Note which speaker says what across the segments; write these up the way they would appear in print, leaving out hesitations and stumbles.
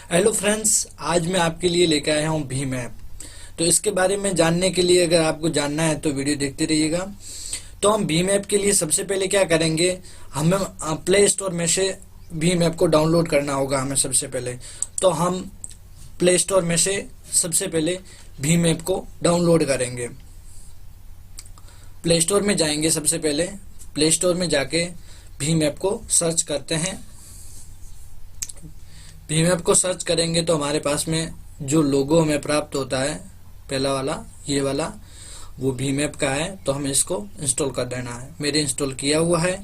Speaker 1: Hello friends, आज मैं आपके लिए लेकर आया हूँ भीम ऐप। तो इसके बारे में जानने के लिए अगर आपको जानना है तो वीडियो देखते रहिएगा। तो हम भीम ऐप के लिए सबसे पहले क्या करेंगे, हमें प्ले स्टोर में से भीम ऐप को डाउनलोड करना होगा। हमें सबसे पहले तो हम प्ले स्टोर में से सबसे पहले भीम ऐप को डाउनलोड करेंगे। प्ले स्टोर में जाएंगे, सबसे पहले प्ले स्टोर में जाके भीम ऐप को सर्च करते हैं। भीम ऐप को सर्च करेंगे तो हमारे पास में जो लोगो हमें प्राप्त होता है, पहला वाला ये वाला, वो भीम ऐप का है। तो हमें इसको इंस्टॉल कर देना है। मेरे इंस्टॉल किया हुआ है,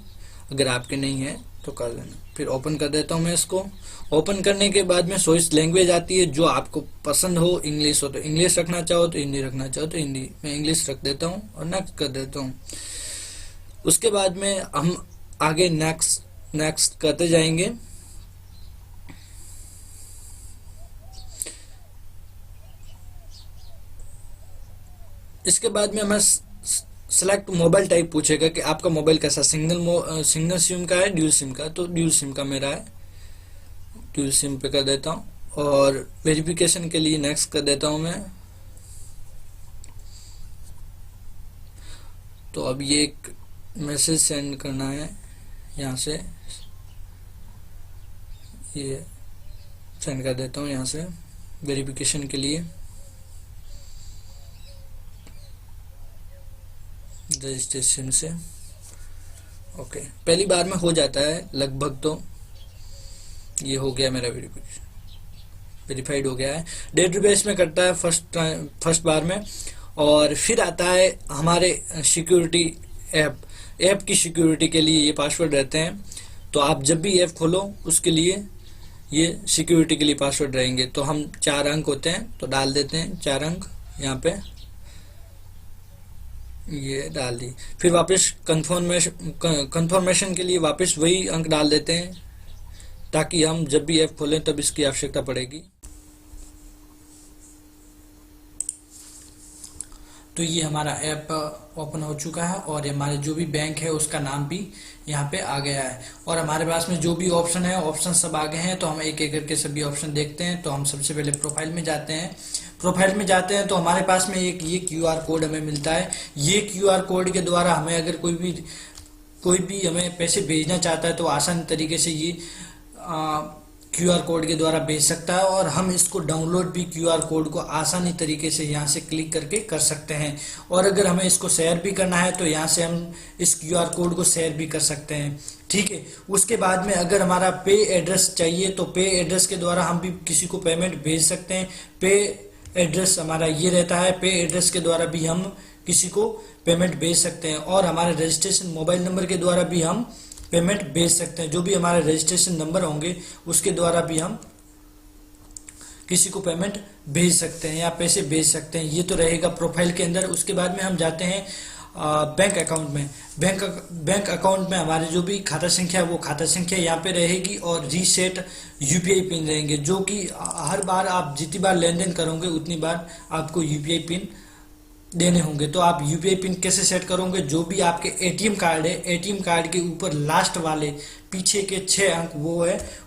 Speaker 1: अगर आपके नहीं है तो कर देना। फिर ओपन कर देता हूँ मैं इसको। ओपन करने के बाद में चॉइस लैंग्वेज आती है, जो आपको पसंद हो। इंग्लिश हो तो इंग्लिश रखना चाहो तो हिंदी रखना चाहो तो हिंदी। मैं इंग्लिश रख देता हूँ और नेक्स्ट कर देता हूँ। उसके बाद में हम आगे नेक्स्ट नेक्स्ट करते जाएंगे। इसके बाद में हमें सेलेक्ट मोबाइल टाइप पूछेगा कि आपका मोबाइल कैसा, सिंगल सिम का है, ड्यूल सिम का। तो ड्यूल सिम का मेरा है, ड्यूल सिम पे कर देता हूँ। और वेरिफिकेशन के लिए नेक्स्ट कर देता हूँ मैं। तो अब ये एक मैसेज सेंड करना है, यहाँ से ये सेंड कर देता हूँ यहाँ से वेरिफिकेशन के लिए। रजिस्ट्रेशन से ओके, पहली बार में हो जाता है लगभग। तो ये हो गया मेरा वेरीफाइड हो गया है। डेटाबेस में करता है फर्स्ट बार में। और फिर आता है हमारे सिक्योरिटी ऐप की सिक्योरिटी के लिए ये पासवर्ड रहते हैं। तो आप जब भी ऐप खोलो उसके लिए ये सिक्योरिटी के लिए पासवर्ड रहेंगे। तो हम 4 अंक होते हैं तो डाल देते हैं 4 अंक यहाँ पे, ये डाल दी। फिर वापस कंफर्मेशन के लिए वापस वही अंक डाल देते हैं, ताकि हम जब भी ऐप खोलें तब इसकी आवश्यकता पड़ेगी। तो ये हमारा ऐप ओपन हो चुका है और हमारे जो भी बैंक है उसका नाम भी यहाँ पे आ गया है। और हमारे पास में जो भी ऑप्शन है, ऑप्शन सब आ गए हैं। तो हम एक एक करके सभी ऑप्शन देखते हैं। तो हम सबसे पहले प्रोफाइल में जाते हैं। प्रोफाइल में जाते हैं तो हमारे पास में एक ये QR कोड हमें मिलता है। ये QR कोड के द्वारा हमें अगर कोई भी हमें पैसे भेजना चाहता है तो आसान तरीके से ये QR कोड के द्वारा भेज सकता है। और हम इसको डाउनलोड भी QR कोड को आसानी तरीके से यहाँ से क्लिक करके कर सकते हैं। और अगर हमें इसको शेयर भी करना है तो यहाँ से हम इस QR कोड को शेयर भी कर सकते हैं। ठीक है। उसके बाद में अगर हमारा पे एड्रेस चाहिए तो पे एड्रेस के द्वारा हम भी किसी को पेमेंट भेज सकते हैं। पे एड्रेस हमारा ये रहता है, पे एड्रेस के द्वारा भी हम किसी को पेमेंट भेज सकते हैं। और हमारे रजिस्ट्रेशन मोबाइल नंबर के द्वारा भी हम पेमेंट भेज सकते हैं। जो भी हमारे रजिस्ट्रेशन नंबर होंगे उसके द्वारा भी हम किसी को पेमेंट भेज सकते हैं या पैसे भेज सकते हैं। ये तो रहेगा प्रोफाइल के अंदर। उसके बाद में हम जाते हैं बैंक अकाउंट में। बैंक अकाउंट में हमारे जो भी खाता संख्या है वो खाता संख्या यहाँ पे रहेगी। और रीसेट UPI पिन रहेंगे, जो कि हर बार आप जितनी बार लेन देन करोगे उतनी बार आपको UPI पिन देने होंगे। तो आप UPI पिन कैसे सेट करोगे, जो भी आपके ATM कार्ड है, ATM कार्ड के ऊपर लास्ट वाले पीछे के 6 अंक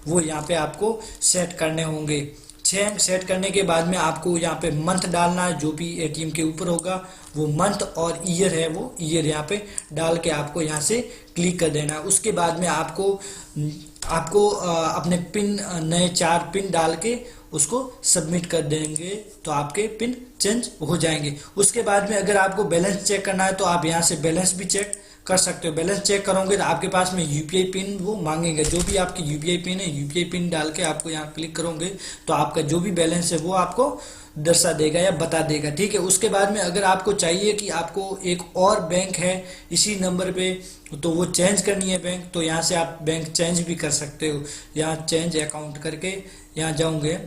Speaker 1: वो यहाँ पे आपको सेट करने होंगे। 6 अंक सेट करने के बाद में आपको यहाँ पे मंथ डालना है, जो भी ATM के ऊपर होगा वो मंथ, और ईयर है वो ईयर यहाँ पे डाल के आपको यहाँ से क्लिक कर देना है। उसके बाद में आपको अपने पिन, नए 4 पिन डाल के उसको सबमिट कर देंगे तो आपके पिन चेंज हो जाएंगे। उसके बाद में अगर आपको बैलेंस चेक करना है तो आप यहाँ से बैलेंस भी चेक कर सकते हो। बैलेंस चेक करोगे तो आपके पास में UPI पिन वो मांगेंगे। जो भी आपकी UPI पिन है, UPI पिन डाल के आपको यहाँ क्लिक करोगे तो आपका जो भी बैलेंस है वो आपको दर्शा देगा या बता देगा। ठीक है। उसके बाद में अगर आपको चाहिए कि आपको एक और बैंक है इसी नंबर पे तो वो चेंज करनी है बैंक, तो यहाँ से आप बैंक चेंज भी कर सकते हो। यहाँ चेंज अकाउंट करके यहाँ जाओगे,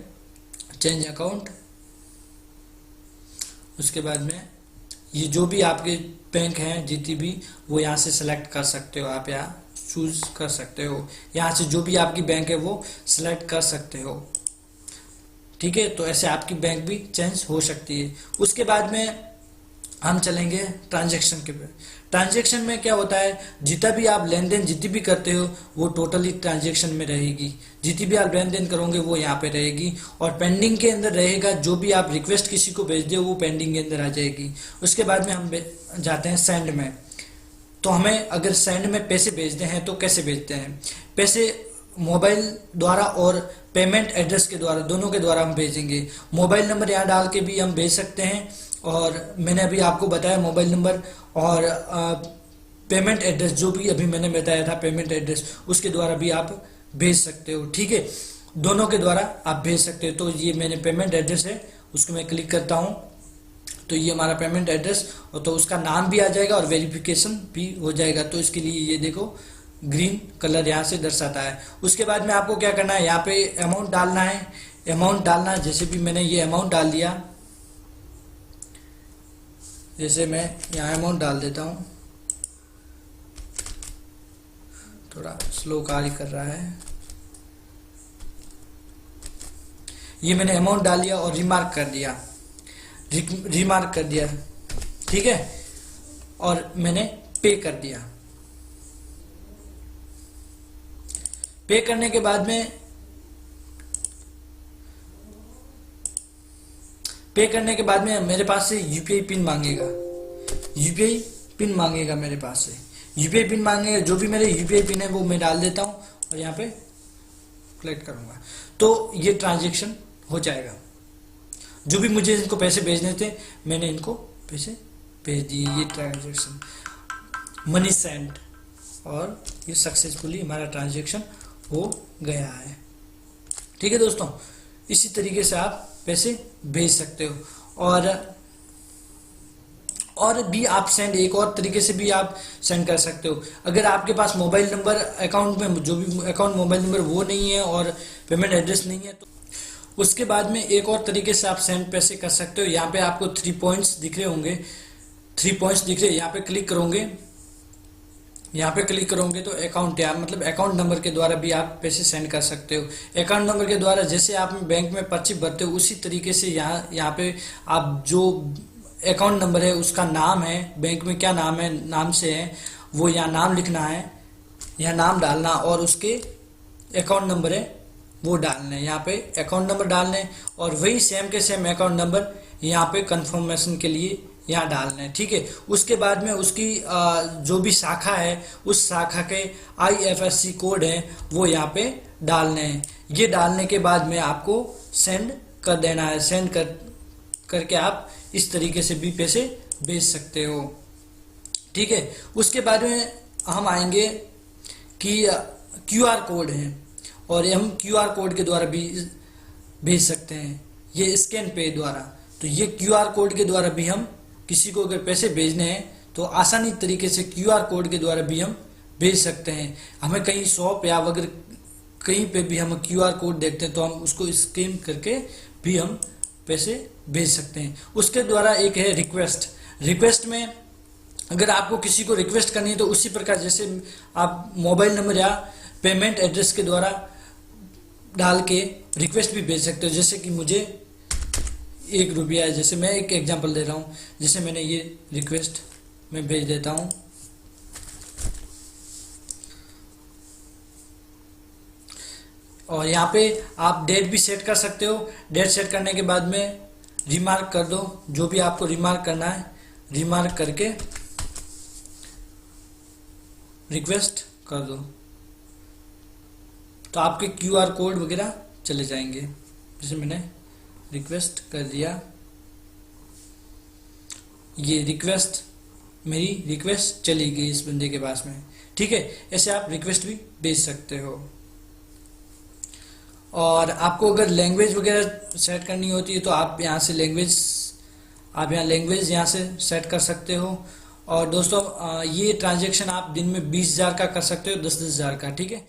Speaker 1: चेंज अकाउंट। उसके बाद में ये जो भी आपके बैंक हैं जितनी भी, वो यहाँ से सेलेक्ट कर सकते हो। आप यहाँ चूज कर सकते हो, यहाँ से जो भी आपकी बैंक है वो सिलेक्ट कर सकते हो। ठीक है। तो ऐसे आपकी बैंक भी चेंज हो सकती है। उसके बाद में हम चलेंगे ट्रांजैक्शन के पे। ट्रांजैक्शन में क्या होता है, जितना भी आप लेन देन जितनी भी करते हो वो टोटली ट्रांजैक्शन में रहेगी, जितनी भी आप लेन देन करोगे वो यहाँ पे रहेगी, और पेंडिंग के अंदर रहेगा। जो भी आप रिक्वेस्ट किसी को भेज दो वो पेंडिंग के अंदर आ जाएगी। उसके बाद में हम जाते हैं सेंड में। तो हमें अगर सेंड में पैसे भेजते हैं तो कैसे भेजते हैं, पैसे मोबाइल द्वारा और पेमेंट एड्रेस के द्वारा, दोनों के द्वारा हम भेजेंगे। मोबाइल नंबर यहाँ डाल के भी हम भेज सकते हैं, और मैंने अभी आपको बताया मोबाइल नंबर और पेमेंट एड्रेस, जो भी अभी मैंने बताया था पेमेंट एड्रेस, उसके द्वारा भी आप भेज सकते हो। ठीक है, दोनों के द्वारा आप भेज सकते हो। तो ये मैंने पेमेंट एड्रेस है, उसको मैं क्लिक करता हूँ तो ये हमारा पेमेंट एड्रेस, और तो उसका नाम भी आ जाएगा और वेरिफिकेशन भी हो जाएगा। तो इसके लिए ये देखो ग्रीन कलर यहाँ से दर्शाता है। उसके बाद में आपको क्या करना है, यहाँ पे अमाउंट डालना है। अमाउंट डालना है, जैसे भी मैंने ये अमाउंट डाल दिया, जैसे मैं यहाँ अमाउंट डाल देता हूँ, थोड़ा स्लो कार्य कर रहा है। ये मैंने अमाउंट डाल दिया और रिमार्क कर दिया, रिमार्क कर दिया, ठीक है, और मैंने पे कर दिया। पे करने के बाद में मेरे पास से यूपीआई पिन मांगेगा, यूपीआई पिन मांगेगा मेरे पास से, यूपीआई पिन मांगेगा। जो भी मेरे यूपीआई पिन है वो मैं डाल देता हूं और यहाँ पे कलेक्ट करूंगा, तो ये ट्रांजैक्शन हो जाएगा। जो भी मुझे इनको पैसे भेजने थे मैंने इनको पैसे भेज दिए, ये ट्रांजैक्शन मनी सेंड, और ये सक्सेसफुली हमारा ट्रांजैक्शन हो गया है। ठीक है दोस्तों, इसी तरीके से आप पैसे भेज सकते हो। और भी आप सेंड, एक और तरीके से भी आप सेंड कर सकते हो। अगर आपके पास मोबाइल नंबर अकाउंट में, जो भी अकाउंट मोबाइल नंबर वो नहीं है और पेमेंट एड्रेस नहीं है, तो उसके बाद में एक और तरीके से आप सेंड पैसे कर सकते हो। यहाँ पे आपको 3 पॉइंट्स दिख रहे होंगे, 3 पॉइंट्स दिख रहे, यहाँ पे क्लिक करोगे, यहाँ पे क्लिक करोगे तो अकाउंट, या मतलब अकाउंट नंबर के द्वारा भी आप पैसे सेंड कर सकते हो। अकाउंट नंबर के द्वारा जैसे आप बैंक में पर्ची भरते हो उसी तरीके से यहाँ पे आप जो अकाउंट नंबर है उसका नाम है, बैंक में क्या नाम है, नाम से है वो यहाँ नाम लिखना है, यहाँ नाम डालना, और उसके अकाउंट नंबर है वो डालना है, यहाँ पे अकाउंट नंबर डालना है, और वही सेम के सेम अकाउंट नंबर यहाँ पे कंफर्मेशन के लिए यहाँ डालना है। ठीक है, उसके बाद में उसकी जो भी शाखा है उस शाखा के IFSC कोड है वो यहाँ पे डालने हैं। ये डालने के बाद में आपको सेंड कर देना है। सेंड करके आप इस तरीके से भी पैसे भेज सकते हो। ठीक है, उसके बाद में हम आएंगे कि QR कोड है, और हम QR कोड के द्वारा भी भेज सकते हैं, ये स्कैन पे द्वारा। तो ये QR कोड के द्वारा भी हम किसी को अगर पैसे भेजने हैं तो आसानी तरीके से QR कोड के द्वारा भी हम भेज सकते हैं। हमें कहीं शॉप या अगर कहीं पे भी हम QR कोड देखते हैं तो हम उसको स्कैन करके भी हम पैसे भेज सकते हैं। उसके द्वारा एक है रिक्वेस्ट। रिक्वेस्ट में अगर आपको किसी को रिक्वेस्ट करनी है तो उसी प्रकार जैसे आप मोबाइल नंबर या पेमेंट एड्रेस के द्वारा डाल के रिक्वेस्ट भी भेज सकते हो। जैसे कि मुझे 1 रुपया है, जैसे मैं एक एग्जांपल दे रहा हूँ, जैसे मैंने ये रिक्वेस्ट मैं भेज देता हूँ, और यहाँ पे आप डेट भी सेट कर सकते हो। डेट सेट करने के बाद में रिमार्क कर दो, जो भी आपको रिमार्क करना है रिमार्क करके रिक्वेस्ट कर दो, तो आपके QR कोड वगैरह चले जाएंगे। जैसे मैंने रिक्वेस्ट कर दिया, ये रिक्वेस्ट, मेरी रिक्वेस्ट चली गई इस बंदे के पास में। ठीक है, ऐसे आप रिक्वेस्ट भी भेज सकते हो। और आपको अगर लैंग्वेज वगैरह सेट करनी होती है तो आप यहाँ से लैंग्वेज, आप यहाँ लैंग्वेज यहाँ से सेट कर सकते हो। और दोस्तों ये ट्रांजैक्शन आप दिन में 20,000 का कर सकते हो, 10,000 का। ठीक है।